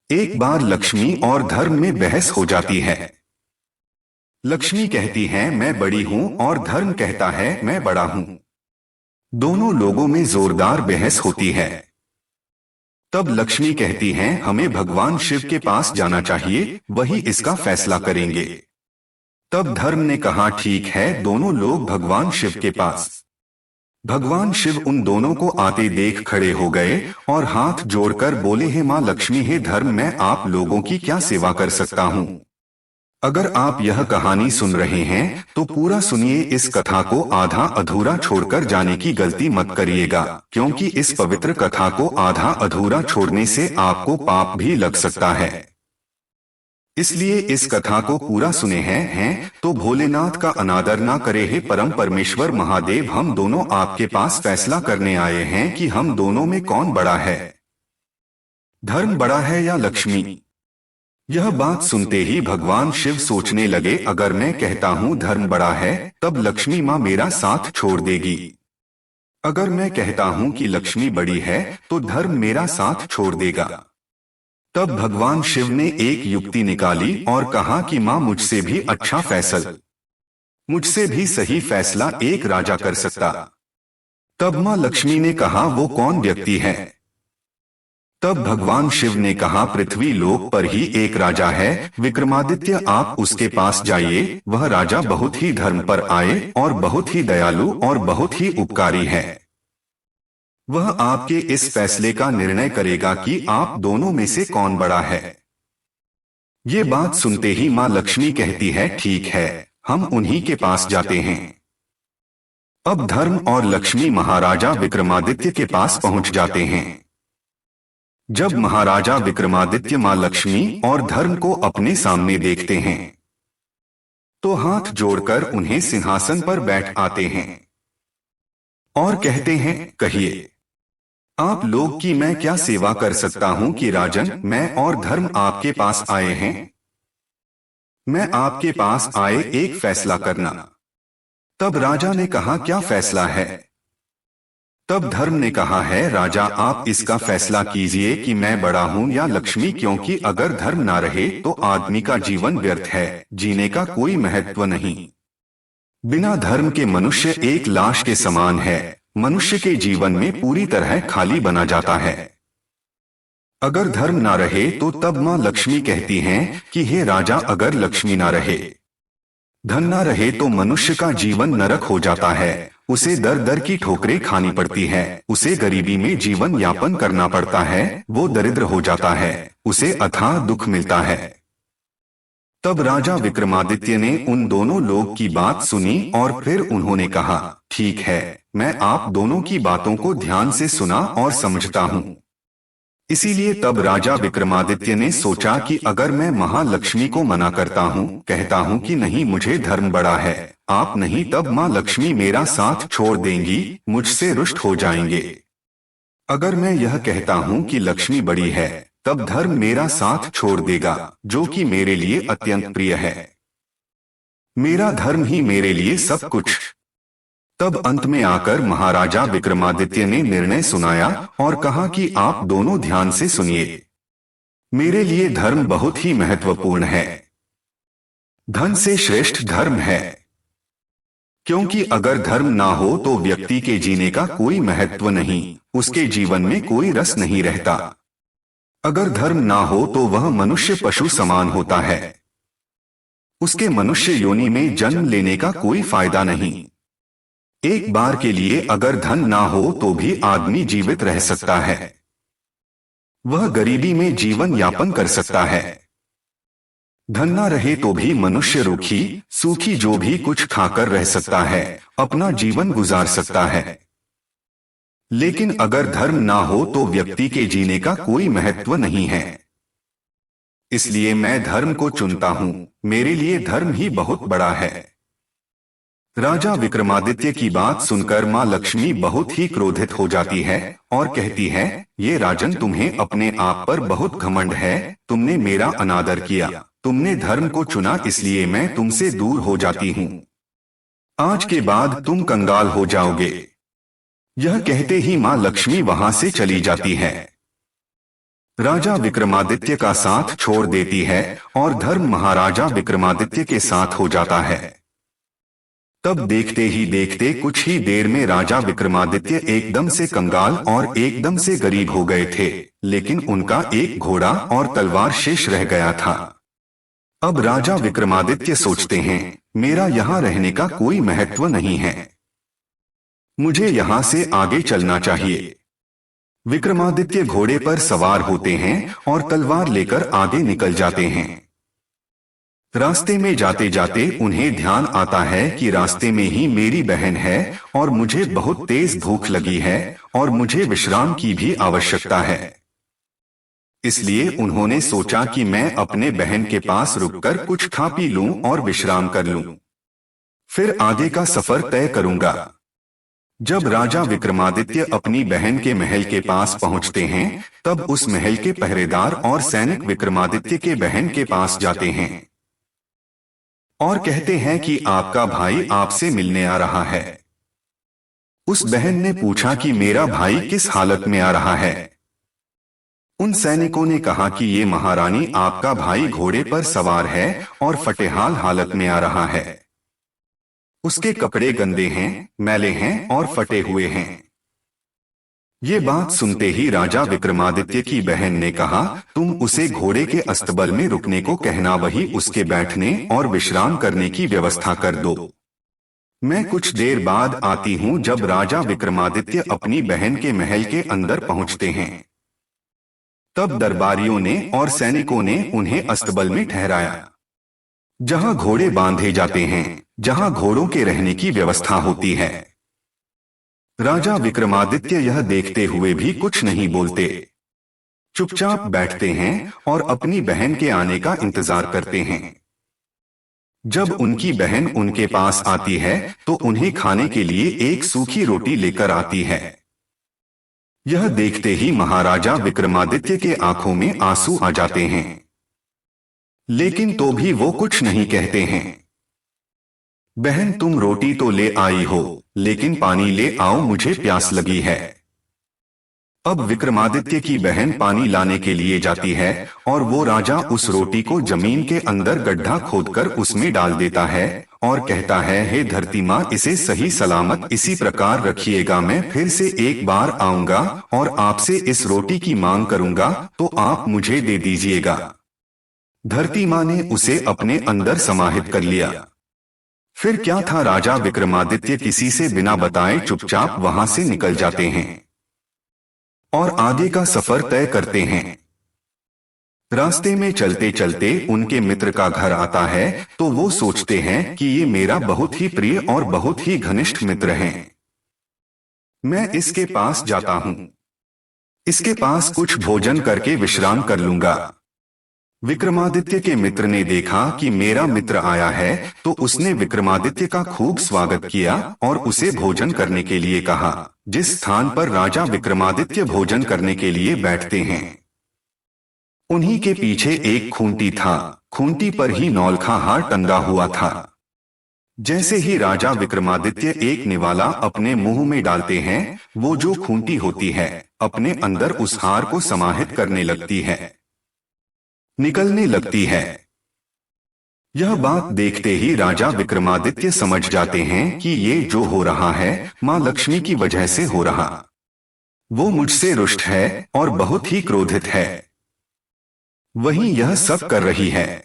एक बार लक्ष्मी और धर्म में बहस हो जाती है। लक्ष्मी कहती है मैं बड़ी हूं और धर्म कहता है मैं बड़ा हूं। दोनों लोगों में जोरदार बहस होती है। तब लक्ष्मी कहती है हमें भगवान शिव के पास जाना चाहिए, वही इसका फैसला करेंगे। तब धर्म ने कहा ठीक है, दोनों लोग भगवान शिव के पास। भगवान शिव उन दोनों को आते देख खड़े हो गए और हाथ जोड़कर बोले हे माँ लक्ष्मी, हे धर्म, मैं आप लोगों की क्या सेवा कर सकता हूँ। अगर आप यह कहानी सुन रहे हैं तो पूरा सुनिए, इस कथा को आधा अधूरा छोड़कर जाने की गलती मत करिएगा, क्योंकि इस पवित्र कथा को आधा अधूरा छोड़ने से आपको पाप भी लग सकता है। इसलिए इस कथा को पूरा सुने हैं तो भोलेनाथ का अनादर ना करे। हे परम परमेश्वर महादेव, हम दोनों आपके पास फैसला करने आए हैं कि हम दोनों में कौन बड़ा है, धर्म बड़ा है या लक्ष्मी। यह बात सुनते ही भगवान शिव सोचने लगे, अगर मैं कहता हूँ धर्म बड़ा है तब लक्ष्मी माँ मेरा साथ छोड़ देगी। अगर मैं कहता हूँ कि लक्ष्मी बड़ी है तो धर्म मेरा साथ छोड़ देगा। तब भगवान शिव ने एक युक्ति निकाली और कहा कि माँ मुझसे भी अच्छा फैसला, मुझसे भी सही फैसला एक राजा कर सकता। तब माँ लक्ष्मी ने कहा वो कौन व्यक्ति है। तब भगवान शिव ने कहा पृथ्वी लोक पर ही एक राजा है, विक्रमादित्य, आप उसके पास जाइए। वह राजा बहुत ही धर्म पर आए और बहुत ही दयालु और बहुत ही उपकारी है। वह आपके इस फैसले का निर्णय करेगा कि आप दोनों में से कौन बड़ा है। ये बात सुनते ही माँ लक्ष्मी कहती है ठीक है, हम उन्हीं के पास जाते हैं। अब धर्म और लक्ष्मी महाराजा विक्रमादित्य के पास पहुंच जाते हैं। जब महाराजा विक्रमादित्य माँ लक्ष्मी और धर्म को अपने सामने देखते हैं तो हाथ जोड़कर उन्हें सिंहासन पर बैठ आते हैं और कहते हैं कहिए आप लोग की मैं क्या सेवा कर सकता हूं कि राजन, मैं और धर्म आपके पास आए हैं। मैं आपके पास आए एक फैसला करना। तब राजा ने कहा क्या फैसला है। तब धर्म ने कहा है राजा, आप इसका फैसला कीजिए कि मैं बड़ा हूं या लक्ष्मी, क्योंकि अगर धर्म ना रहे तो आदमी का जीवन व्यर्थ है, जीने का कोई महत्व नहीं। बिना धर्म के मनुष्य एक लाश के समान है, मनुष्य के जीवन में पूरी तरह खाली बना जाता है। अगर धर्म ना रहे तो तब माँ लक्ष्मी कहती हैं कि हे राजा, अगर लक्ष्मी ना रहे, धन ना रहे तो मनुष्य का जीवन नरक हो जाता है। उसे दर दर की ठोकरें खानी पड़ती है, उसे गरीबी में जीवन यापन करना पड़ता है, वो दरिद्र हो जाता है, उसे अथाह दुख मिलता है। तब राजा विक्रमादित्य ने उन दोनों लोग की बात सुनी और फिर उन्होंने कहा ठीक है, मैं आप दोनों की बातों को ध्यान से सुना और समझता हूँ। इसीलिए तब राजा विक्रमादित्य ने सोचा कि अगर मैं महालक्ष्मी को मना करता हूँ, कहता हूँ कि नहीं मुझे धर्म बड़ा है, आप नहीं, तब माँ लक्ष्मी मेरा साथ छोड़ देंगी, मुझसे रुष्ट हो जाएंगे। अगर मैं यह कहता हूँ कि लक्ष्मी बड़ी है तब धर्म मेरा साथ छोड़ देगा, जो कि मेरे लिए अत्यंत प्रिय है। मेरा धर्म ही मेरे लिए सब कुछ। तब अंत में आकर महाराजा विक्रमादित्य ने निर्णय सुनाया और कहा कि आप दोनों ध्यान से सुनिए, मेरे लिए धर्म बहुत ही महत्वपूर्ण है। धन से श्रेष्ठ धर्म है, क्योंकि अगर धर्म ना हो तो व्यक्ति के जीने का कोई महत्व नहीं, उसके जीवन में कोई रस नहीं रहता। अगर धर्म ना हो तो वह मनुष्य पशु समान होता है, उसके मनुष्य योनि में जन्म लेने का कोई फायदा नहीं। एक बार के लिए अगर धन ना हो तो भी आदमी जीवित रह सकता है, वह गरीबी में जीवन यापन कर सकता है। धन ना रहे तो भी मनुष्य रूखी सूखी जो भी कुछ खाकर रह सकता है, अपना जीवन गुजार सकता है। लेकिन अगर धर्म ना हो तो व्यक्ति के जीने का कोई महत्व नहीं है। इसलिए मैं धर्म को चुनता हूं, मेरे लिए धर्म ही बहुत बड़ा है। राजा विक्रमादित्य की बात सुनकर माँ लक्ष्मी बहुत ही क्रोधित हो जाती है और कहती है ये राजन, तुम्हें अपने आप पर बहुत घमंड है, तुमने मेरा अनादर किया, तुमने धर्म को चुना, इसलिए मैं तुमसे दूर हो जाती हूँ। आज के बाद तुम कंगाल हो जाओगे। यह कहते ही माँ लक्ष्मी वहां से चली जाती है। राजा विक्रमादित्य का साथ छोड़ देती है और धर्म महाराजा विक्रमादित्य के साथ हो जाता है। तब देखते ही देखते कुछ ही देर में राजा विक्रमादित्य एकदम से कंगाल और एकदम से गरीब हो गए थे, लेकिन उनका एक घोड़ा और तलवार शेष रह गया था। अब राजा विक्रमादित्य सोचते हैं, मेरा यहाँ रहने का कोई महत्व नहीं है, मुझे यहाँ से आगे चलना चाहिए। विक्रमादित्य घोड़े पर सवार होते हैं और तलवार लेकर आगे निकल जाते हैं। रास्ते में जाते जाते उन्हें ध्यान आता है कि रास्ते में ही मेरी बहन है और मुझे बहुत तेज भूख लगी है और मुझे विश्राम की भी आवश्यकता है। इसलिए उन्होंने सोचा कि मैं अपने बहन के पास रुककर कुछ खा पी लूं और विश्राम कर लूं, फिर आगे का सफर तय करूंगा। जब राजा विक्रमादित्य अपनी बहन के महल के पास पहुंचते हैं, तब उस महल के पहरेदार और सैनिक विक्रमादित्य के बहन के पास जाते हैं और कहते हैं कि आपका भाई आपसे मिलने आ रहा है। उस बहन ने पूछा कि मेरा भाई किस हालत में आ रहा है। उन सैनिकों ने कहा कि ये महारानी, आपका भाई घोड़े पर सवार है और फटेहाल हालत में आ रहा है। उसके कपड़े गंदे हैं, मैले हैं और फटे हुए हैं। ये बात सुनते ही राजा विक्रमादित्य की बहन ने कहा, तुम उसे घोड़े के अस्तबल में रुकने को कहना, वही उसके बैठने और विश्राम करने की व्यवस्था कर दो। मैं कुछ देर बाद आती हूँ। जब राजा विक्रमादित्य अपनी बहन के महल के अंदर पहुंचते हैं, तब दरबारियों ने और सैनिकों ने उन्हें अस्तबल में ठहराया, जहां घोड़े बांधे जाते हैं, जहां घोड़ों के रहने की व्यवस्था होती है। राजा विक्रमादित्य यह देखते हुए भी कुछ नहीं बोलते, चुपचाप बैठते हैं और अपनी बहन के आने का इंतजार करते हैं। जब उनकी बहन उनके पास आती है तो उन्हें खाने के लिए एक सूखी रोटी लेकर आती है। यह देखते ही महाराजा विक्रमादित्य के आंखों में आंसू आ जाते हैं, लेकिन तो भी वो कुछ नहीं कहते हैं। बहन, तुम रोटी तो ले आई हो, लेकिन पानी ले आओ, मुझे प्यास लगी है। अब विक्रमादित्य की बहन पानी लाने के लिए जाती है और वो राजा उस रोटी को जमीन के अंदर गड्ढा खोदकर उसमें डाल देता है और कहता है, हे धरती माँ, इसे सही सलामत इसी प्रकार रखिएगा। मैं फिर से एक बार आऊंगा और आपसे इस रोटी की मांग करूंगा तो आप मुझे दे दीजिएगा। धरती माँ ने उसे अपने अंदर समाहित कर लिया। फिर क्या था, राजा विक्रमादित्य किसी से बिना बताए चुपचाप वहां से निकल जाते हैं और आगे का सफर तय करते हैं। रास्ते में चलते चलते उनके मित्र का घर आता है तो वो सोचते हैं कि ये मेरा बहुत ही प्रिय और बहुत ही घनिष्ठ मित्र है, मैं इसके पास जाता हूं, इसके पास कुछ भोजन करके विश्राम कर लूंगा। विक्रमादित्य के मित्र ने देखा कि मेरा मित्र आया है तो उसने विक्रमादित्य का खूब स्वागत किया और उसे भोजन करने के लिए कहा। जिस स्थान पर राजा विक्रमादित्य भोजन करने के लिए बैठते हैं, उन्हीं के पीछे एक खूंटी था। खूंटी पर ही नौलखा हार टंगा हुआ था। जैसे ही राजा विक्रमादित्य एक निवाला अपने मुंह में डालते हैं, वो जो खूंटी होती है अपने अंदर उस हार को समाहित करने लगती है, निकलने लगती है। यह बात देखते ही राजा विक्रमादित्य समझ जाते हैं कि ये जो हो रहा है मां लक्ष्मी की वजह से हो रहा। वो मुझसे रुष्ट है और बहुत ही क्रोधित है, वहीं यह सब कर रही है।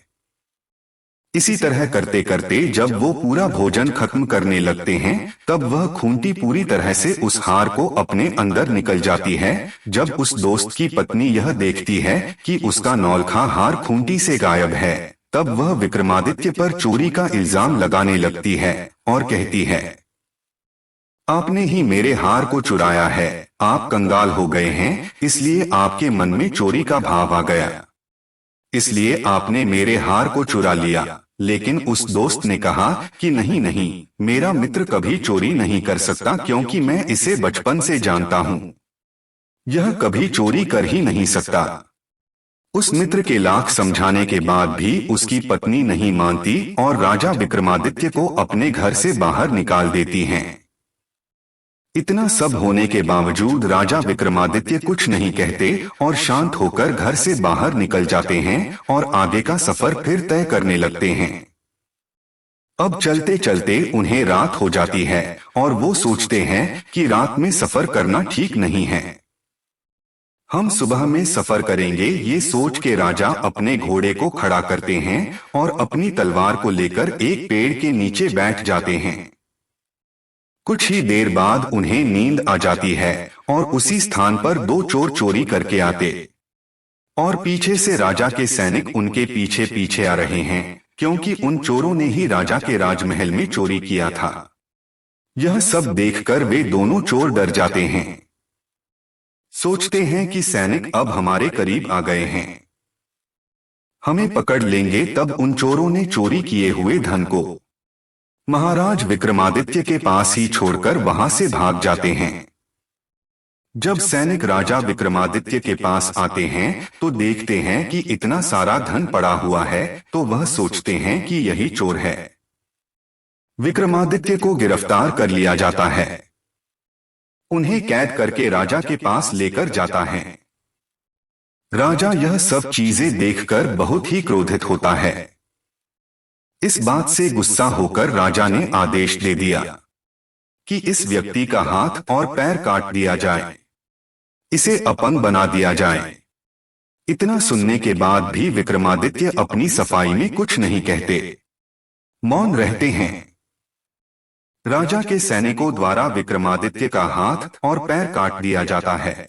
इसी तरह करते करते जब वो पूरा भोजन खत्म करने लगते हैं, तब वह खूंटी पूरी तरह से उस हार को अपने अंदर निकल जाती है। जब उस दोस्त की पत्नी यह देखती है कि उसका नौलखा हार खूंटी से गायब है, तब वह विक्रमादित्य पर चोरी का इल्जाम लगाने लगती है और कहती है, आपने ही मेरे हार को चुराया है, आप कंगाल हो गए हैं, इसलिए आपके मन में चोरी का भाव आ गया, इसलिए आपने मेरे हार को चुरा लिया। लेकिन उस दोस्त ने कहा कि नहीं नहीं, मेरा मित्र कभी चोरी नहीं कर सकता, क्योंकि मैं इसे बचपन से जानता हूं, यह कभी चोरी कर ही नहीं सकता। उस मित्र के लाख समझाने के बाद भी उसकी पत्नी नहीं मानती और राजा विक्रमादित्य को अपने घर से बाहर निकाल देती हैं। इतना सब होने के बावजूद राजा विक्रमादित्य कुछ नहीं कहते और शांत होकर घर से बाहर निकल जाते हैं और आगे का सफर फिर तय करने लगते हैं। अब चलते चलते उन्हें रात हो जाती है और वो सोचते हैं कि रात में सफर करना ठीक नहीं है। हम सुबह में सफर करेंगे, ये सोच के राजा अपने घोड़े को खड़ा करते हैं और अपनी तलवार को लेकर एक पेड़ के नीचे बैठ जाते हैं। कुछ ही देर बाद उन्हें नींद आ जाती है और उसी स्थान पर दो चोर चोरी करके आते और पीछे से राजा के सैनिक उनके पीछे पीछे आ रहे हैं, क्योंकि उन चोरों ने ही राजा के राजमहल में चोरी किया था। यह सब देखकर वे दोनों चोर डर जाते हैं। सोचते हैं कि सैनिक अब हमारे करीब आ गए हैं, हमें पकड़ लेंगे। तब उन चोरों ने चोरी किए हुए धन को महाराज विक्रमादित्य के पास ही छोड़कर वहां से भाग जाते हैं। जब सैनिक राजा विक्रमादित्य के पास आते हैं तो देखते हैं कि इतना सारा धन पड़ा हुआ है, तो वह सोचते हैं कि यही चोर है। विक्रमादित्य को गिरफ्तार कर लिया जाता है। उन्हें कैद करके राजा के पास लेकर जाता है। राजा यह सब चीजें देखकर बहुत ही क्रोधित होता है। इस बात से गुस्सा होकर राजा ने आदेश दे दिया कि इस व्यक्ति का हाथ और पैर काट दिया जाए, इसे अपंग बना दिया जाए। इतना सुनने के बाद भी विक्रमादित्य अपनी सफाई में कुछ नहीं कहते, मौन रहते हैं। राजा के सैनिकों द्वारा विक्रमादित्य का हाथ और पैर काट दिया जाता है।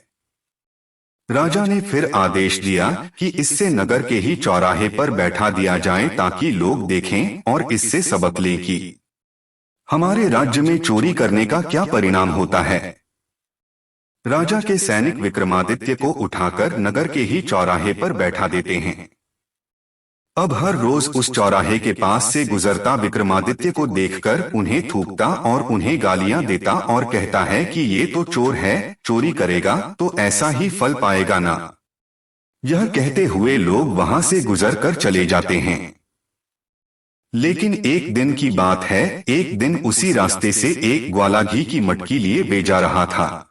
राजा ने फिर आदेश दिया कि इससे नगर के ही चौराहे पर बैठा दिया जाए, ताकि लोग देखें और इससे सबक लें कि हमारे राज्य में चोरी करने का क्या परिणाम होता है। राजा के सैनिक विक्रमादित्य को उठाकर नगर के ही चौराहे पर बैठा देते हैं। अब हर रोज उस चौराहे के पास से गुजरता विक्रमादित्य को देखकर उन्हें थूकता और उन्हें गालियां देता और कहता है कि ये तो चोर है, चोरी करेगा तो ऐसा ही फल पाएगा ना। यह कहते हुए लोग वहां से गुजर कर चले जाते हैं। लेकिन एक दिन की बात है, एक दिन उसी रास्ते से एक ग्वाला घी की मटकी लिए बेचा रहा था।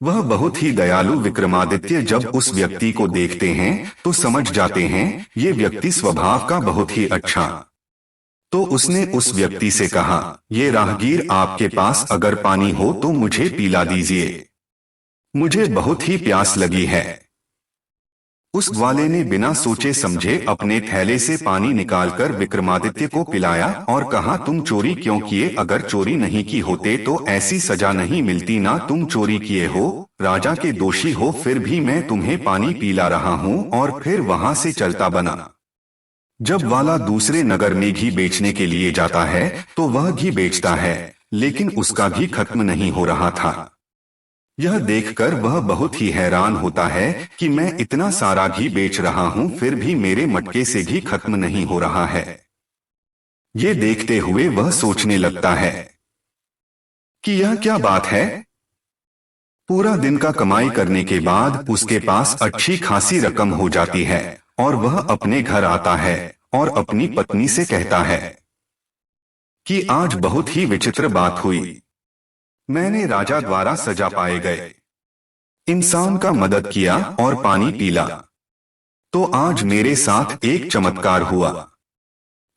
वह बहुत ही दयालु विक्रमादित्य जब उस व्यक्ति को देखते हैं तो समझ जाते हैं ये व्यक्ति स्वभाव का बहुत ही अच्छा। तो उसने उस व्यक्ति से कहा, ये राहगीर, आपके पास अगर पानी हो तो मुझे पिला दीजिए, मुझे बहुत ही प्यास लगी है। उस ग्वाले ने बिना सोचे समझे अपने थैले से पानी निकालकर विक्रमादित्य को पिलाया और कहा, तुम चोरी क्यों किए? अगर चोरी नहीं की होते तो ऐसी सजा नहीं मिलती ना। तुम चोरी किए हो, राजा के दोषी हो, फिर भी मैं तुम्हें पानी पिला रहा हूँ। और फिर वहां से चलता बना। जब वाला दूसरे नगर में घी बेचने के लिए जाता है तो वह घी बेचता है, लेकिन उसका घी खत्म नहीं हो रहा था। यह देखकर वह बहुत ही हैरान होता है कि मैं इतना सारा घी बेच रहा हूं, फिर भी मेरे मटके से घी खत्म नहीं हो रहा है। ये देखते हुए वह सोचने लगता है कि यह क्या बात है। पूरा दिन का कमाई करने के बाद उसके पास अच्छी खासी रकम हो जाती है और वह अपने घर आता है और अपनी पत्नी से कहता है कि आज बहुत ही विचित्र बात हुई। मैंने राजा द्वारा सजा पाए गए इंसान का मदद किया और पानी पीला, तो आज मेरे साथ एक चमत्कार हुआ।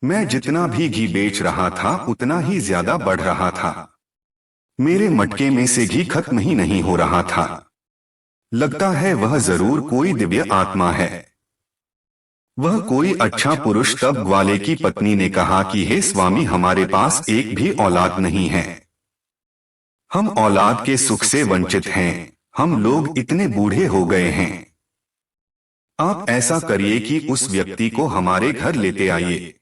मैं जितना भी घी बेच रहा था उतना ही ज्यादा बढ़ रहा था। मेरे मटके में से घी खत्म ही नहीं हो रहा था। लगता है वह जरूर कोई दिव्य आत्मा है, वह कोई अच्छा पुरुष। तब ग्वाले की पत्नी ने कहा कि हे स्वामी, हमारे पास एक भी औलाद नहीं है। हम औलाद के सुख से वंचित हैं। हम लोग इतने बूढ़े हो गए हैं। आप ऐसा करिए कि उस व्यक्ति को हमारे घर लेते आइए।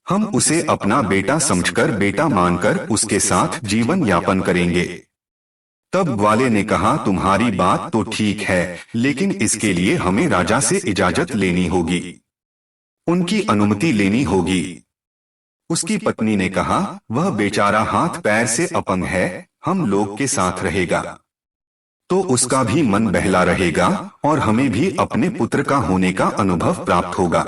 हम उसे अपना बेटा समझकर, बेटा मानकर उसके साथ जीवन यापन करेंगे। तब ग्वाले ने कहा, तुम्हारी बात तो ठीक है, लेकिन इसके लिए हमें राजा से इजाजत लेनी होगी, उनकी अनुमति लेनी होगी। उसकी पत्नी ने कहा, वह बेचारा हाथ पैर से अपंग है, हम लोग के साथ रहेगा तो उसका भी मन बहला रहेगा और हमें भी अपने पुत्र का होने का अनुभव प्राप्त होगा।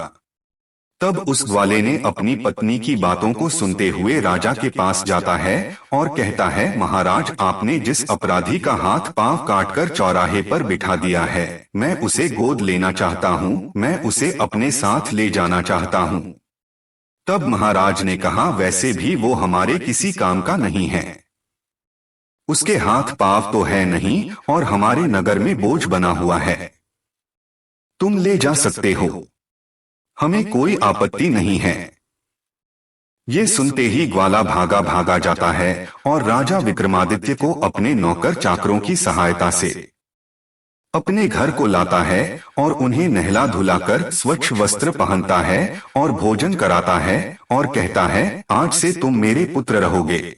तब उस ग्वाले ने अपनी पत्नी की बातों को सुनते हुए राजा के पास जाता है और कहता है, महाराज, आपने जिस अपराधी का हाथ पांव काटकर चौराहे पर बिठा दिया है, मैं उसे गोद लेना चाहता हूँ, मैं उसे अपने साथ ले जाना चाहता हूँ। तब महाराज ने कहा, वैसे भी वो हमारे किसी काम का नहीं है, उसके हाथ पांव तो है नहीं और हमारे नगर में बोझ बना हुआ है, तुम ले जा सकते हो, हमें कोई आपत्ति नहीं है। ये सुनते ही ग्वाला भागा भागा जाता है और राजा विक्रमादित्य को अपने नौकर चाकरों की सहायता से अपने घर को लाता है और उन्हें नहला धुलाकर स्वच्छ वस्त्र पहनता है और भोजन कराता है और कहता है, आज से तुम मेरे पुत्र रहोगे।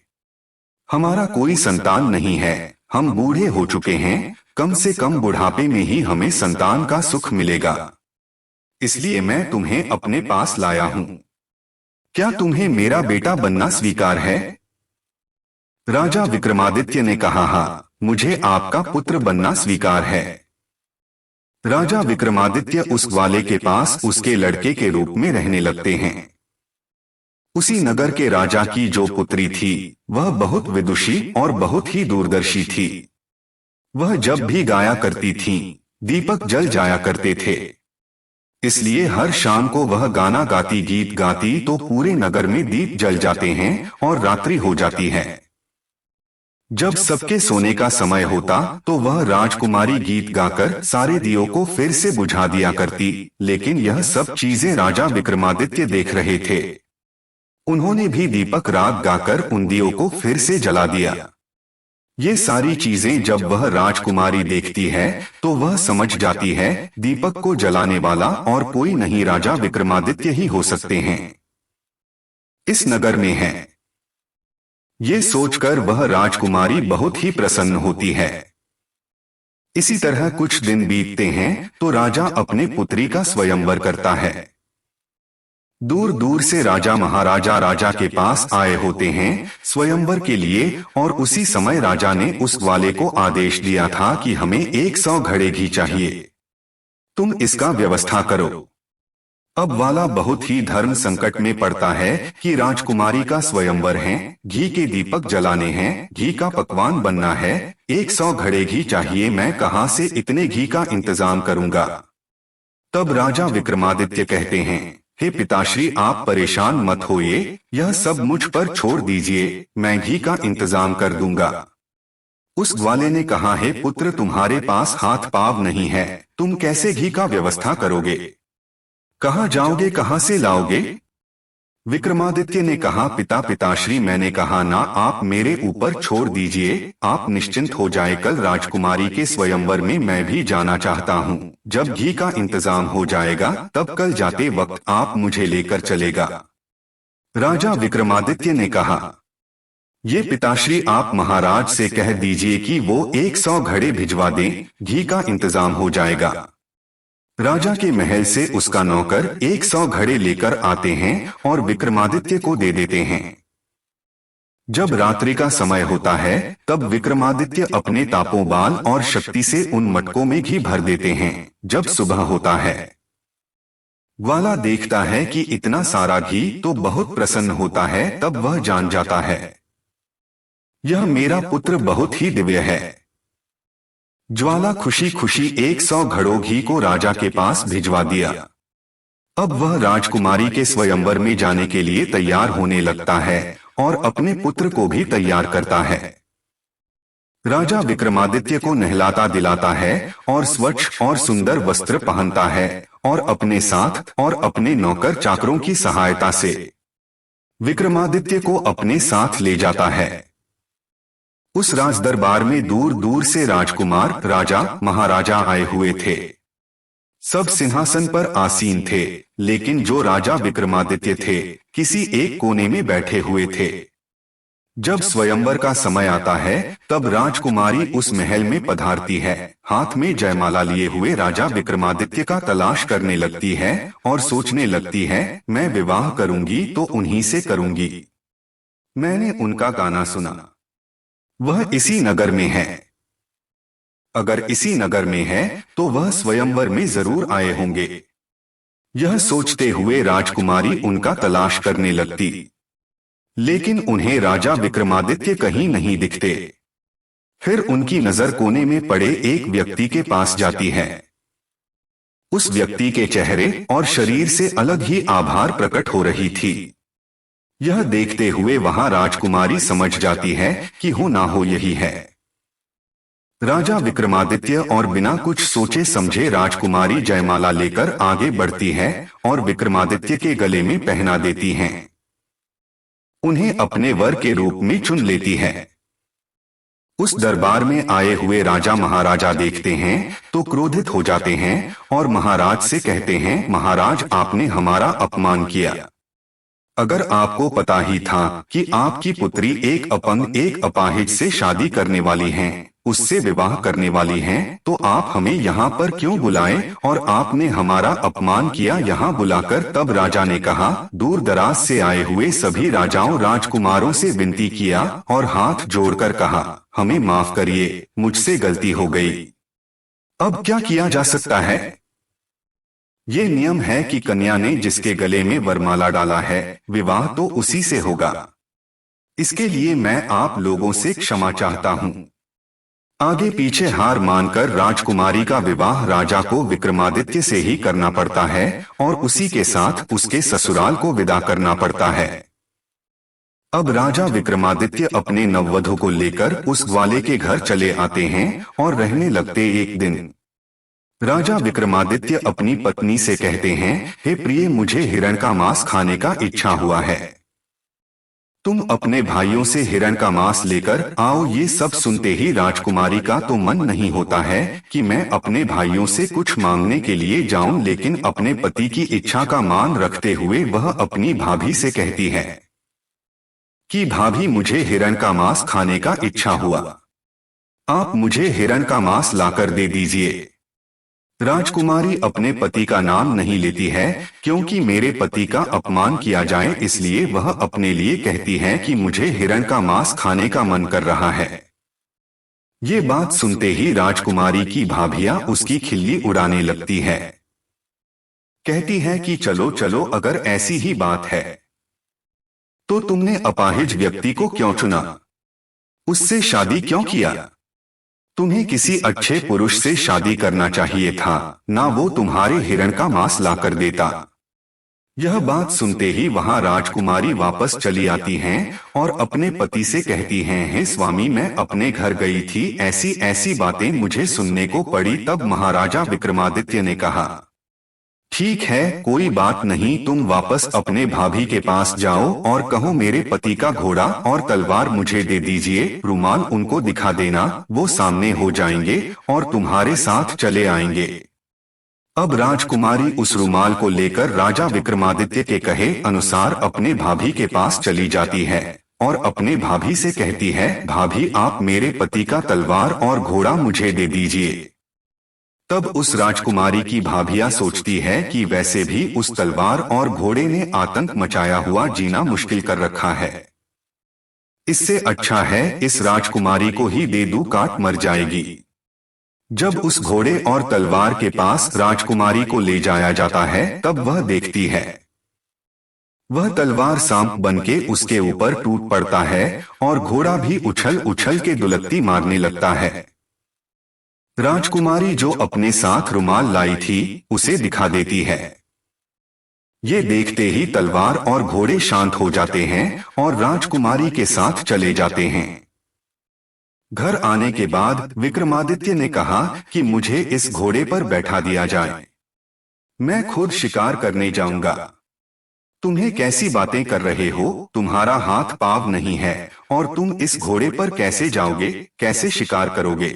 हमारा कोई संतान नहीं है, हम बूढ़े हो चुके हैं, कम से कम बुढ़ापे में ही हमें संतान का सुख मिलेगा, इसलिए मैं तुम्हें अपने पास लाया हूं। क्या तुम्हें मेरा बेटा बनना स्वीकार है? राजा विक्रमादित्य ने कहा, हाँ, मुझे आपका पुत्र बनना स्वीकार है। राजा विक्रमादित्य उस ग्वाले के पास उसके लड़के के रूप में रहने लगते हैं। उसी नगर के राजा की जो पुत्री थी, वह बहुत विदुषी और बहुत ही दूरदर्शी थी। वह जब भी गाया करती थी, दीपक जल जाया करते थे, इसलिए हर शाम को वह गाना गाती, गीत गाती तो पूरे नगर में दीप जल जाते हैं और रात्रि हो जाती है। जब सबके सोने का समय होता तो वह राजकुमारी गीत गाकर सारे दियों को फिर से बुझा दिया करती, लेकिन यह सब चीजें राजा विक्रमादित्य देख रहे थे। उन्होंने भी दीपक राग गाकर उन दियों को फिर से जला दिया। ये सारी चीजें जब वह राजकुमारी देखती है तो वह समझ जाती है, दीपक को जलाने वाला और कोई नहीं राजा विक्रमादित्य ही हो सकते हैं, इस नगर में है। ये सोचकर वह राजकुमारी बहुत ही प्रसन्न होती है। इसी तरह कुछ दिन बीतते हैं तो राजा अपने पुत्री का स्वयंवर करता है। दूर दूर से राजा महाराजा राजा के पास आए होते हैं स्वयंवर के लिए, और उसी समय राजा ने उस ग्वाले को आदेश दिया था कि हमें 100 घड़े घी चाहिए, तुम इसका व्यवस्था करो। अब वाला बहुत ही धर्म संकट में पड़ता है कि राजकुमारी का स्वयंवर है, घी के दीपक जलाने हैं, घी का पकवान बनना है, 100 घड़े घी चाहिए, मैं कहां से इतने घी का इंतजाम करूंगा। तब राजा विक्रमादित्य कहते हैं, हे पिताश्री, आप परेशान मत होइए, यह सब मुझ पर छोड़ दीजिए, मैं घी का इंतजाम कर दूंगा। उस ग्वाले ने कहा, हे पुत्र, तुम्हारे पास हाथ पांव नहीं है, तुम कैसे घी का व्यवस्था करोगे? कहाँ जाओगे, कहाँ से लाओगे? विक्रमादित्य ने कहा, पिताश्री, मैंने कहा ना, आप मेरे ऊपर छोड़ दीजिए, आप निश्चिंत हो जाए, कल राजकुमारी के स्वयंवर में मैं भी जाना चाहता हूँ। जब घी का इंतजाम हो जाएगा तब कल जाते वक्त आप मुझे लेकर चलेगा। राजा विक्रमादित्य ने कहा, ये पिताश्री, आप महाराज से कह दीजिए कि वो 100 घड़े भिजवा दें, घी का इंतजाम हो जाएगा। राजा के महल से उसका नौकर 100 घड़े लेकर आते हैं और विक्रमादित्य को दे देते हैं। जब रात्रि का समय होता है तब विक्रमादित्य अपने तापोबाल और शक्ति से उन मटकों में घी भर देते हैं। जब सुबह होता है, ग्वाला देखता है कि इतना सारा घी तो बहुत प्रसन्न होता है। तब वह जान जाता है, यह मेरा पुत्र बहुत ही दिव्य है। ज्वाला खुशी खुशी 100 घड़ों घी को राजा के पास भिजवा दिया। अब वह राजकुमारी के स्वयंवर में जाने के लिए तैयार होने लगता है और अपने पुत्र को भी तैयार करता है। राजा विक्रमादित्य को नहलाता दिलाता है और स्वच्छ और सुंदर वस्त्र पहनता है और अपने साथ और अपने नौकर चाकरों की सहायता से विक्रमादित्य को अपने साथ ले जाता है। उस राज दरबार में दूर दूर से राजकुमार, राजा, महाराजा आए हुए थे। सब सिंहासन पर आसीन थे, लेकिन जो राजा विक्रमादित्य थे किसी एक कोने में बैठे हुए थे। जब स्वयंवर का समय आता है तब राजकुमारी उस महल में पधारती है, हाथ में जयमाला लिए हुए राजा विक्रमादित्य का तलाश करने लगती है और सोचने लगती है, मैं विवाह करूंगी तो उन्हीं से करूंगी। मैंने उनका गाना सुना, वह इसी नगर में है। अगर इसी नगर में है तो वह स्वयंवर में जरूर आए होंगे। यह सोचते हुए राजकुमारी उनका तलाश करने लगती, लेकिन उन्हें राजा विक्रमादित्य कहीं नहीं दिखते। फिर उनकी नजर कोने में पड़े एक व्यक्ति के पास जाती है। उस व्यक्ति के चेहरे और शरीर से अलग ही आभार प्रकट हो रही थी। यह देखते हुए वहां राजकुमारी समझ जाती है कि हो ना हो यही है राजा विक्रमादित्य, और बिना कुछ सोचे समझे राजकुमारी जयमाला लेकर आगे बढ़ती है और विक्रमादित्य के गले में पहना देती हैं। उन्हें अपने वर के रूप में चुन लेती है। उस दरबार में आए हुए राजा महाराजा देखते हैं तो क्रोधित हो जाते हैं और महाराज से कहते हैं, महाराज आपने हमारा अपमान किया। अगर आपको पता ही था कि आपकी पुत्री एक अपंग एक अपाहिज से शादी करने वाली है, उससे विवाह करने वाली हैं, तो आप हमें यहाँ पर क्यों बुलाए और आपने हमारा अपमान किया यहाँ बुलाकर। तब राजा ने कहा, दूर दराज से आए हुए सभी राजाओं राजकुमारों से विनती किया और हाथ जोड़कर कहा, हमें माफ करिए, मुझसे गलती हो गई। अब क्या किया जा सकता है? ये नियम है कि कन्या ने जिसके गले में वरमाला डाला है, विवाह तो उसी से होगा। इसके लिए मैं आप लोगों से क्षमा चाहता हूँ। आगे पीछे हार मानकर राजकुमारी का विवाह राजा को विक्रमादित्य से ही करना पड़ता है और उसी के साथ उसके ससुराल को विदा करना पड़ता है। अब राजा विक्रमादित्य अपने नववधु को लेकर उस ग्वाले के घर चले आते हैं और रहने लगते। एक दिन राजा विक्रमादित्य अपनी पत्नी से कहते हैं, हे प्रिय, मुझे हिरण का मांस खाने का इच्छा हुआ है। तुम अपने भाइयों से हिरण का मांस लेकर आओ। ये सब सुनते ही राजकुमारी का तो मन नहीं होता है कि मैं अपने भाइयों से कुछ मांगने के लिए जाऊं, लेकिन अपने पति की इच्छा का मान रखते हुए वह अपनी भाभी से कहती है कि भाभी, मुझे हिरण का मांस खाने का इच्छा हुआ, आप मुझे हिरण का मांस लाकर दे दीजिए। राजकुमारी अपने पति का नाम नहीं लेती है, क्योंकि मेरे पति का अपमान किया जाए, इसलिए वह अपने लिए कहती है कि मुझे हिरण का मांस खाने का मन कर रहा है। ये बात सुनते ही राजकुमारी की भाभियां उसकी खिल्ली उड़ाने लगती है। कहती है कि चलो चलो, अगर ऐसी ही बात है तो तुमने अपाहिज व्यक्ति को क्यों चुना, उससे शादी क्यों किया? तुम्हें किसी अच्छे पुरुष से शादी करना चाहिए था, ना वो तुम्हारे हिरण का मांस लाकर देता। यह बात सुनते ही वहां राजकुमारी वापस चली आती हैं और अपने पति से कहती हैं, हे स्वामी, मैं अपने घर गई थी, ऐसी ऐसी बातें मुझे सुनने को पड़ी। तब महाराजा विक्रमादित्य ने कहा, ठीक है, कोई बात नहीं, तुम वापस अपने भाभी के पास जाओ और कहो मेरे पति का घोड़ा और तलवार मुझे दे दीजिए। रुमाल उनको दिखा देना, वो सामने हो जाएंगे और तुम्हारे साथ चले आएंगे। अब राजकुमारी उस रुमाल को लेकर राजा विक्रमादित्य के कहे अनुसार अपने भाभी के पास चली जाती है और अपने भाभी से कहती है, भाभी, आप मेरे पति का तलवार और घोड़ा मुझे दे दीजिए। तब उस राजकुमारी की भाभियां सोचती है कि वैसे भी उस तलवार और घोड़े ने आतंक मचाया हुआ जीना मुश्किल कर रखा है, इससे अच्छा है इस राजकुमारी को ही दे दूं, काट मर जाएगी। जब उस घोड़े और तलवार के पास राजकुमारी को ले जाया जाता है, तब वह देखती है वह तलवार सांप बनके उसके ऊपर टूट पड़ता है और घोड़ा भी उछल उछल के दुलत्ती मारने लगता है। राजकुमारी जो अपने साथ रुमाल लाई थी उसे दिखा देती है। ये देखते ही तलवार और घोड़े शांत हो जाते हैं और राजकुमारी के साथ चले जाते हैं। घर आने के बाद विक्रमादित्य ने कहा कि मुझे इस घोड़े पर बैठा दिया जाए, मैं खुद शिकार करने जाऊंगा। तुम्हें कैसी बातें कर रहे हो, तुम्हारा हाथ पांव नहीं है और तुम इस घोड़े पर कैसे जाओगे, कैसे शिकार करोगे?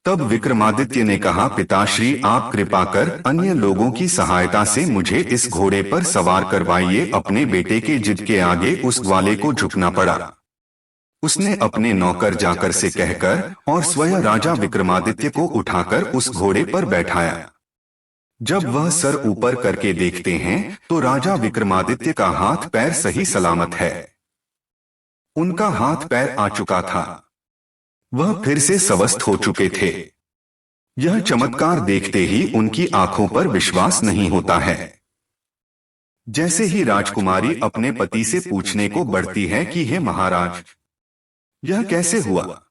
तब विक्रमादित्य ने कहा, पिताश्री, आप कृपा कर अन्य लोगों की सहायता से मुझे इस घोड़े पर सवार करवाइए। अपने बेटे के जिद के आगे उस ग्वाले को झुकना पड़ा। उसने अपने नौकर जाकर से कहकर और स्वयं राजा विक्रमादित्य को उठाकर उस घोड़े पर बैठाया। जब वह सर ऊपर करके देखते हैं तो राजा विक्रमादित्य का हाथ पैर सही सलामत है। उनका हाथ पैर आ चुका था, वह फिर से स्वस्थ हो चुके थे। यह चमत्कार देखते ही उनकी आंखों पर विश्वास नहीं होता है। जैसे ही राजकुमारी अपने पति से पूछने को बढ़ती है कि हे महाराज, यह कैसे हुआ,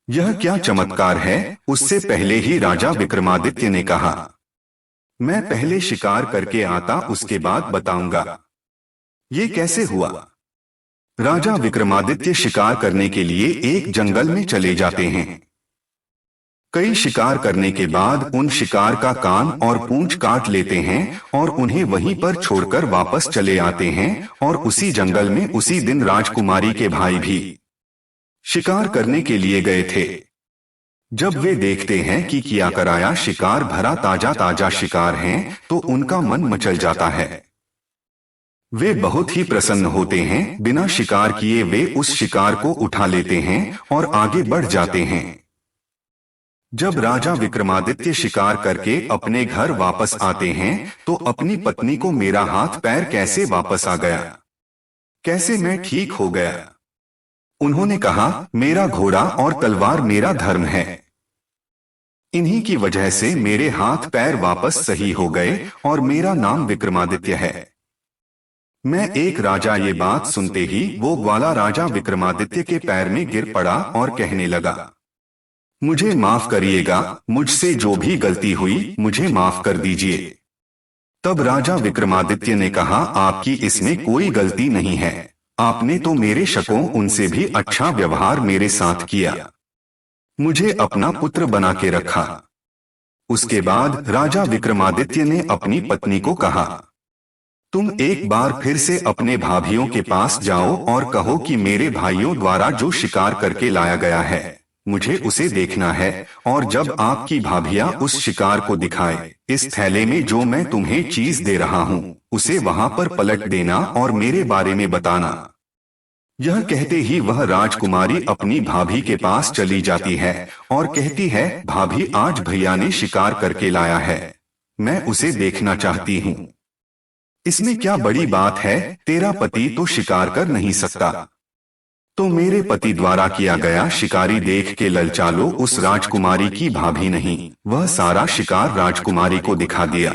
यह क्या चमत्कार है, उससे पहले ही राजा विक्रमादित्य ने कहा, मैं पहले शिकार करके आता, उसके बाद बताऊंगा ये कैसे हुआ। राजा विक्रमादित्य शिकार करने के लिए एक जंगल में चले जाते हैं। कई शिकार करने के बाद उन शिकार का कान और पूंछ काट लेते हैं और उन्हें वहीं पर छोड़कर वापस चले आते हैं। और उसी जंगल में उसी दिन राजकुमारी के भाई भी शिकार करने के लिए गए थे। जब वे देखते हैं कि किया कराया शिकार भरा ताजा ताजा शिकार हैं, तो उनका मन मचल जाता है। वे बहुत ही प्रसन्न होते हैं। बिना शिकार किए वे उस शिकार को उठा लेते हैं और आगे बढ़ जाते हैं। जब राजा विक्रमादित्य शिकार करके अपने घर वापस आते हैं, तो अपनी पत्नी को मेरा हाथ पैर कैसे वापस आ गया, कैसे मैं ठीक हो गया, उन्होंने कहा, मेरा घोड़ा और तलवार मेरा धर्म है। इन्हीं की वजह से मेरे हाथ पैर वापस सही हो गए और मेरा नाम विक्रमादित्य है। मैं एक राजा ये बात सुनते ही वो ग्वाला राजा विक्रमादित्य के पैर में गिर पड़ा और कहने लगा, मुझे माफ करिएगा, मुझसे जो भी गलती हुई मुझे माफ कर दीजिए। तब राजा विक्रमादित्य ने कहा, आपकी इसमें कोई गलती नहीं है। आपने तो मेरे शकों उनसे भी अच्छा व्यवहार मेरे साथ किया, मुझे अपना पुत्र बना के रखा। उसके बाद राजा विक्रमादित्य ने अपनी पत्नी को कहा, तुम एक बार फिर से अपने भाभियों के पास जाओ और कहो कि मेरे भाइयों द्वारा जो शिकार करके लाया गया है, मुझे उसे देखना है। और जब आपकी भाभियां उस शिकार को दिखाए, इस थैले में जो मैं तुम्हें चीज दे रहा हूँ, उसे वहां पर पलट देना और मेरे बारे में बताना। यह कहते ही वह राजकुमारी अपनी भाभी के पास चली जाती है और कहती है, भाभी, आज भैया ने शिकार करके लाया है, मैं उसे देखना चाहती हूँ। इसमें क्या बड़ी बात है, तेरा पति तो शिकार कर नहीं सकता, तो मेरे पति द्वारा किया गया शिकारी देख के ललचा लो। उस राजकुमारी की भाभी नहीं, वह सारा शिकार राजकुमारी को दिखा दिया।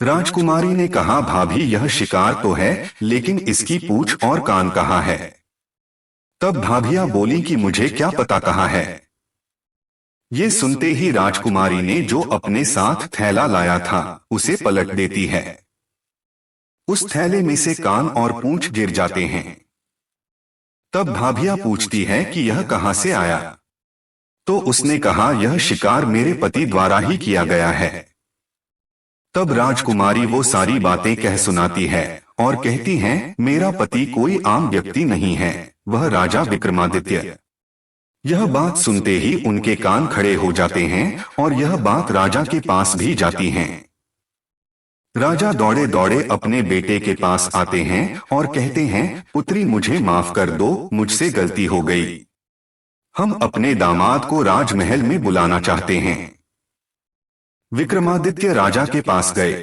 राजकुमारी ने कहा, भाभी, यह शिकार तो है, लेकिन इसकी पूंछ और कान कहाँ है। तब भाभियां बोली कि मुझे क्या पता कहाँ है। ये सुनते ही राजकुमारी ने जो अपने साथ थैला लाया था उसे पलट देती है। उस थैले में से कान और पूंछ गिर जाते हैं। तब भाभियां पूछती है कि यह कहां से आया। तो उसने कहा, यह शिकार मेरे पति द्वारा ही किया गया है। तब राजकुमारी वो सारी बातें कह सुनाती है और कहती है, मेरा पति कोई आम व्यक्ति नहीं है, वह राजा विक्रमादित्य। यह बात सुनते ही उनके कान खड़े हो जाते हैं और यह बात राजा के पास भी जाती है। राजा दौड़े दौड़े अपने बेटे के पास आते हैं और कहते हैं, पुत्री, मुझे माफ कर दो, मुझसे गलती हो गई। हम अपने दामाद को राजमहल में बुलाना चाहते हैं। विक्रमादित्य राजा के पास गए।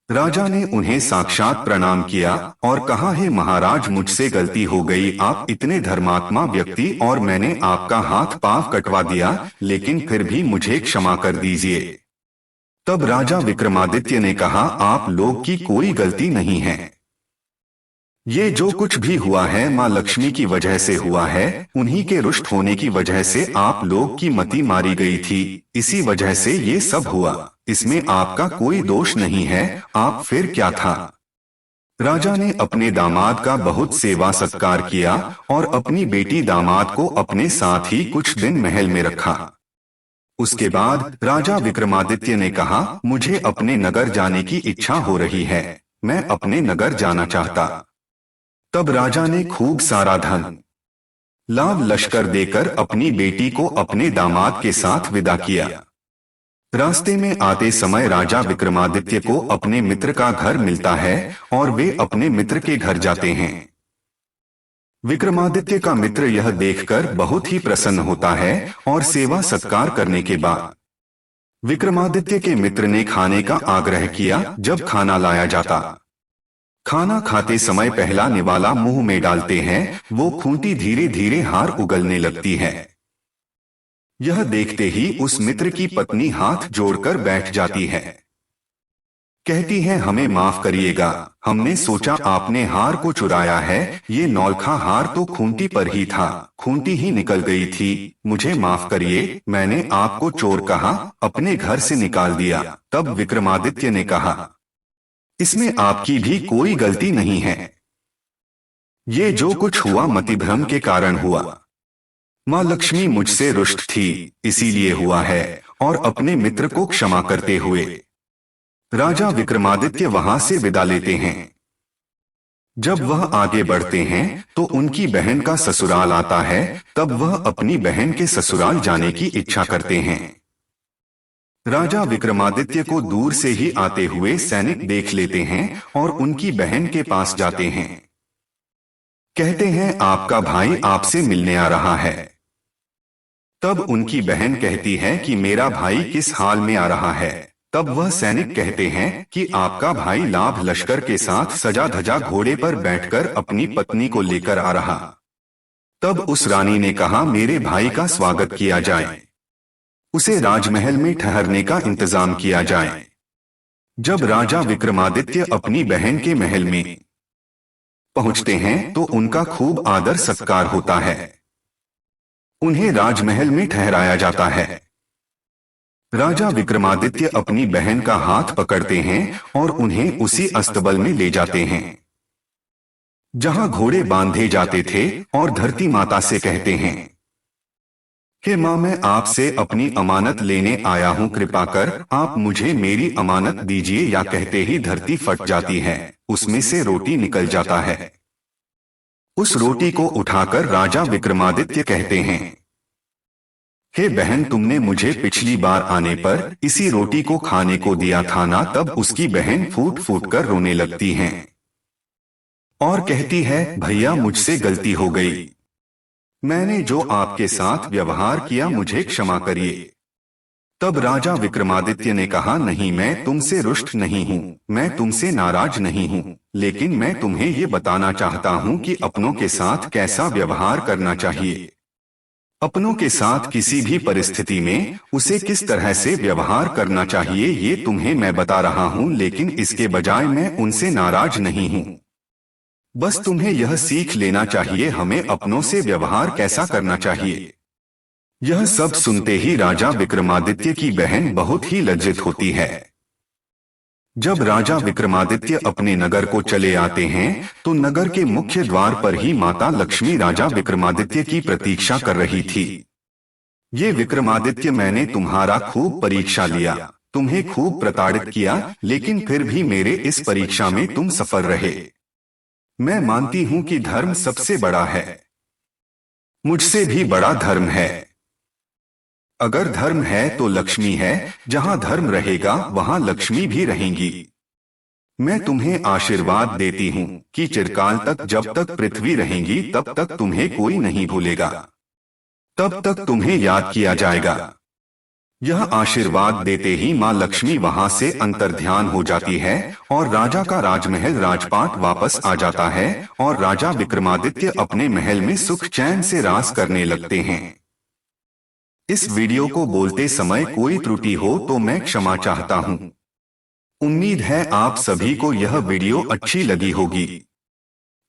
राजा ने उन्हें साक्षात प्रणाम किया और कहा, हे महाराज, मुझसे गलती हो गई। आप इतने धर्मात्मा व्यक्ति और मैंने आपका हाथ पांव कटवा दिया, लेकिन फिर भी मुझे क्षमा कर दीजिए। तब राजा विक्रमादित्य ने कहा, आप लोग की कोई गलती नहीं है। ये जो कुछ भी हुआ है माँ लक्ष्मी की वजह से हुआ है। उन्हीं के रुष्ट होने की वजह से आप लोग की मति मारी गई थी, इसी वजह से ये सब हुआ। इसमें आपका कोई दोष नहीं है। आप फिर क्या था। राजा ने अपने दामाद का बहुत सेवा सत्कार किया और अपनी बेटी दामाद को अपने साथ ही कुछ दिन महल में रखा। उसके बाद राजा विक्रमादित्य ने कहा, मुझे अपने नगर जाने की इच्छा हो रही है, मैं अपने नगर जाना चाहता। तब राजा ने खूब सारा धन लाभ लश्कर देकर अपनी बेटी को अपने दामाद के साथ विदा किया। रास्ते में आते समय राजा विक्रमादित्य को अपने मित्र का घर मिलता है और वे अपने मित्र के घर जाते हैं। विक्रमादित्य का मित्र यह देखकर बहुत ही प्रसन्न होता है और सेवा सत्कार करने के बाद विक्रमादित्य के मित्र ने खाने का आग्रह किया। जब खाना लाया जाता, खाना खाते समय पहला निवाला मुंह में डालते हैं, वो खूंटी धीरे धीरे हार उगलने लगती है। यह देखते ही उस मित्र की पत्नी हाथ जोड़कर बैठ जाती है। कहती है, हमें माफ करिएगा, हमने सोचा आपने हार को चुराया है। ये नौलखा हार तो खूंटी पर ही था, खूंटी ही निकल गई थी। मुझे माफ करिए, मैंने आपको चोर कहा, अपने घर से निकाल दिया। तब विक्रमादित्य ने कहा, इसमें आपकी भी कोई गलती नहीं है। ये जो कुछ हुआ मतिभ्रम के कारण हुआ। माँ लक्ष्मी मुझसे रुष्ट थी, इसीलिए हुआ है, और अपने मित्र को क्षमा करते हुए राजा विक्रमादित्य वहां से विदा लेते हैं। जब वह आगे बढ़ते हैं तो उनकी बहन का ससुराल आता है। तब वह अपनी बहन के ससुराल जाने की इच्छा करते हैं। राजा विक्रमादित्य को दूर से ही आते हुए सैनिक देख लेते हैं और उनकी बहन के पास जाते हैं। कहते हैं, आपका भाई आपसे मिलने आ रहा है। तब उनकी बहन कहती है कि मेरा भाई किस हाल में आ रहा है। तब वह सैनिक कहते हैं कि आपका भाई लाभ लश्कर के साथ सजा धजा घोड़े पर बैठकर अपनी पत्नी को लेकर आ रहा। तब उस रानी ने कहा, मेरे भाई का स्वागत किया जाए, उसे राजमहल में ठहरने का इंतजाम किया जाए। जब राजा विक्रमादित्य अपनी बहन के महल में पहुंचते हैं तो उनका खूब आदर सत्कार होता है। उन्हें राजमहल में ठहराया जाता है। राजा विक्रमादित्य अपनी बहन का हाथ पकड़ते हैं और उन्हें उसी अस्तबल में ले जाते हैं जहां घोड़े बांधे जाते थे, और धरती माता से कहते हैं कि मां, मैं आपसे अपनी अमानत लेने आया हूं, कृपा कर आप मुझे मेरी अमानत दीजिए। या कहते ही धरती फट जाती है, उसमें से रोटी निकल जाता है। उस रोटी को उठाकर राजा विक्रमादित्य कहते हैं, हे बहन, तुमने मुझे पिछली बार आने पर इसी रोटी को खाने को दिया था ना। तब उसकी बहन फूट फूट कर रोने लगती है और कहती है, भैया मुझसे गलती हो गई, मैंने जो आपके साथ व्यवहार किया मुझे क्षमा करिए। तब राजा विक्रमादित्य ने कहा, नहीं, मैं तुमसे रुष्ट नहीं हूँ, मैं तुमसे नाराज नहीं हूँ, लेकिन मैं तुम्हें ये बताना चाहता हूँ कि अपनों के साथ कैसा व्यवहार करना चाहिए। अपनों के साथ किसी भी परिस्थिति में उसे किस तरह से व्यवहार करना चाहिए ये तुम्हें मैं बता रहा हूं, लेकिन इसके बजाय मैं उनसे नाराज नहीं हूं। बस तुम्हें यह सीख लेना चाहिए हमें अपनों से व्यवहार कैसा करना चाहिए। यह सब सुनते ही राजा विक्रमादित्य की बहन बहुत ही लज्जित होती है। जब राजा विक्रमादित्य अपने नगर को चले आते हैं तो नगर के मुख्य द्वार पर ही माता लक्ष्मी राजा विक्रमादित्य की प्रतीक्षा कर रही थी। ये विक्रमादित्य, मैंने तुम्हारा खूब परीक्षा लिया, तुम्हें खूब प्रताड़ित किया, लेकिन फिर भी मेरे इस परीक्षा में तुम सफल रहे। मैं मानती हूं कि धर्म सबसे बड़ा है, मुझसे भी बड़ा धर्म है। अगर धर्म है तो लक्ष्मी है, जहां धर्म रहेगा वहां लक्ष्मी भी रहेंगी। मैं तुम्हें आशीर्वाद देती हूँ कि चिरकाल तक, जब तक पृथ्वी रहेगी तब तक तुम्हें कोई नहीं भूलेगा, तब तक तुम्हें याद किया जाएगा। यह आशीर्वाद देते ही माँ लक्ष्मी वहां से अंतर्ध्यान हो जाती है और राजा का राजमहल राजपाट वापस आ जाता है और राजा विक्रमादित्य अपने महल में सुख चैन से राज करने लगते हैं। इस वीडियो को बोलते समय कोई त्रुटि हो तो मैं क्षमा चाहता हूँ। उम्मीद है आप सभी को यह वीडियो अच्छी लगी होगी।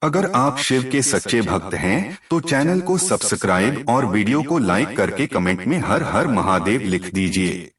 अगर आप शिव के सच्चे भक्त हैं तो चैनल को सब्सक्राइब और वीडियो को लाइक करके कमेंट में हर हर महादेव लिख दीजिए।